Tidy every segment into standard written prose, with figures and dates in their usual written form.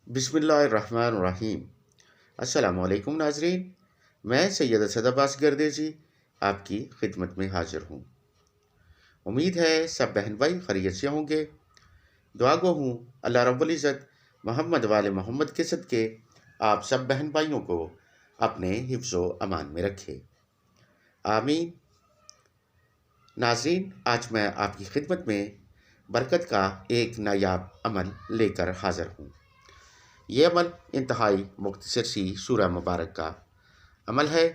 بسم اللہ الرحمن الرحیم۔ السلام علیکم ناظرین، میں سید اسد عباس گردیزی آپ کی خدمت میں حاضر ہوں۔ امید ہے سب بہن بھائی خیریت سے ہوں گے۔ دعا گو ہوں اللہ رب العزت محمد وال محمد کے صدقے آپ سب بہن بھائیوں کو اپنے حفظ و امان میں رکھے، آمین۔ ناظرین، آج میں آپ کی خدمت میں برکت کا ایک نایاب عمل لے کر حاضر ہوں۔ یہ عمل انتہائی مختصر سی سورہ مبارک کا عمل ہے۔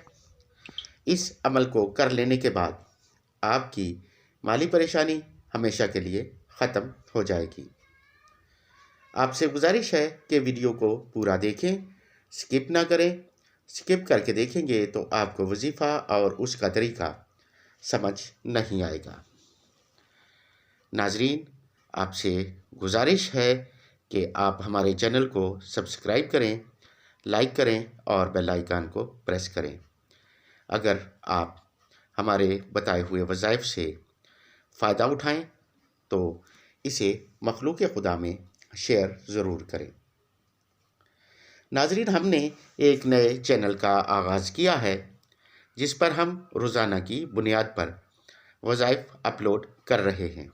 اس عمل کو کر لینے کے بعد آپ کی مالی پریشانی ہمیشہ کے لیے ختم ہو جائے گی۔ آپ سے گزارش ہے کہ ویڈیو کو پورا دیکھیں، سکپ نہ کریں۔ سکپ کر کے دیکھیں گے تو آپ کو وظیفہ اور اس کا طریقہ سمجھ نہیں آئے گا۔ ناظرین، آپ سے گزارش ہے کہ آپ ہمارے چینل کو سبسکرائب کریں، لائک کریں اور بیل آئیکن کو پریس کریں۔ اگر آپ ہمارے بتائے ہوئے وظائف سے فائدہ اٹھائیں تو اسے مخلوق خدا میں شیئر ضرور کریں۔ ناظرین، ہم نے ایک نئے چینل کا آغاز کیا ہے جس پر ہم روزانہ کی بنیاد پر وظائف اپلوڈ کر رہے ہیں۔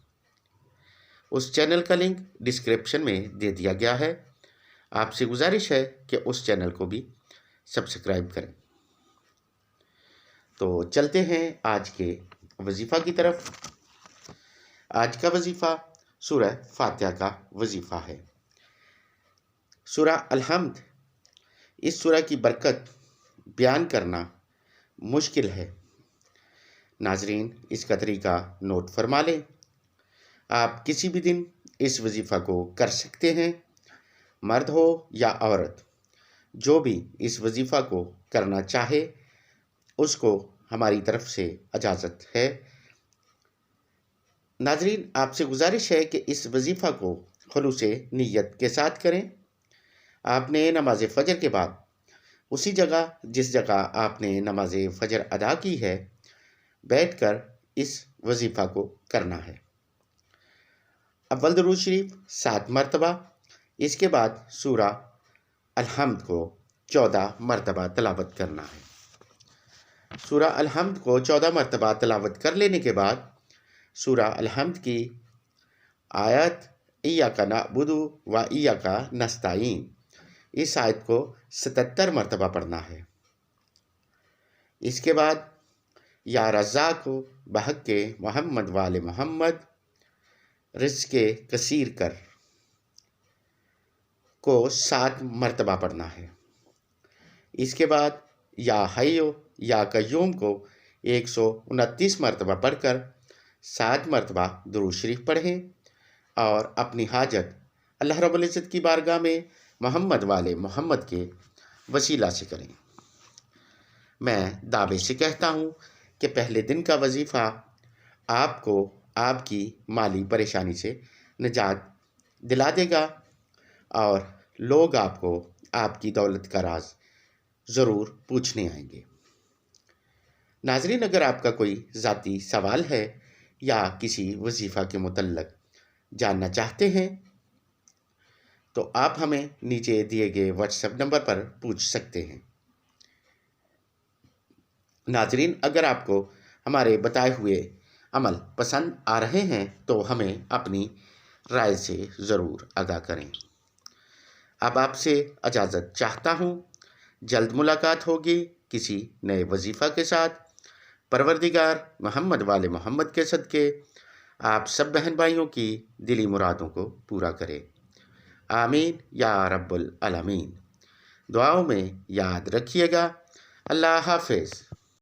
اس چینل کا لنک ڈسکرپشن میں دے دیا گیا ہے۔ آپ سے گزارش ہے کہ اس چینل کو بھی سبسکرائب کریں۔ تو چلتے ہیں آج کے وظیفہ کی طرف۔ آج کا وظیفہ سورہ فاتحہ کا وظیفہ ہے۔ سورہ الحمد، اس سورہ کی برکت بیان کرنا مشکل ہے۔ ناظرین، اس کا طریقہ نوٹ فرما لیں۔ آپ کسی بھی دن اس وظیفہ کو کر سکتے ہیں، مرد ہو یا عورت، جو بھی اس وظیفہ کو کرنا چاہے اس کو ہماری طرف سے اجازت ہے۔ ناظرین، آپ سے گزارش ہے کہ اس وظیفہ کو خلوص نیت کے ساتھ کریں۔ آپ نے نماز فجر کے بعد اسی جگہ جس جگہ آپ نے نماز فجر ادا کی ہے بیٹھ کر اس وظیفہ کو کرنا ہے۔ اول درود شریف 7 مرتبہ، اس کے بعد سورہ الحمد کو 14 مرتبہ تلاوت کرنا ہے۔ سورہ الحمد کو 14 مرتبہ تلاوت کر لینے کے بعد سورہ الحمد کی آیت ایاک نعبد و ایاک نستعین، اس آیت کو 77 مرتبہ پڑھنا ہے۔ اس کے بعد یا رزاق بحق محمد وال محمد رزق کثیر کر کو 7 مرتبہ پڑھنا ہے۔ اس کے بعد یا حیو یا قیوم کو 129 مرتبہ پڑھ کر 7 مرتبہ درود شریف پڑھیں اور اپنی حاجت اللہ رب العزت کی بارگاہ میں محمد والے محمد کے وسیلہ سے کریں۔ میں دعوے سے کہتا ہوں کہ پہلے دن کا وظیفہ آپ کو آپ کی مالی پریشانی سے نجات دلا دے گا اور لوگ آپ کو آپ کی دولت کا راز ضرور پوچھنے آئیں گے۔ ناظرین، اگر آپ کا کوئی ذاتی سوال ہے یا کسی وظیفہ کے متعلق جاننا چاہتے ہیں تو آپ ہمیں نیچے دیے گئے واٹس ایپ نمبر پر پوچھ سکتے ہیں۔ ناظرین، اگر آپ کو ہمارے بتائے ہوئے عمل پسند آ رہے ہیں تو ہمیں اپنی رائے سے ضرور آگاہ کریں۔ اب آپ سے اجازت چاہتا ہوں۔ جلد ملاقات ہوگی کسی نئے وظیفہ کے ساتھ۔ پروردگار محمد والے محمد کے صدقے آپ سب بہن بھائیوں کی دلی مرادوں کو پورا کرے، آمین یا رب العالمین۔ دعاؤں میں یاد رکھیے گا۔ اللہ حافظ۔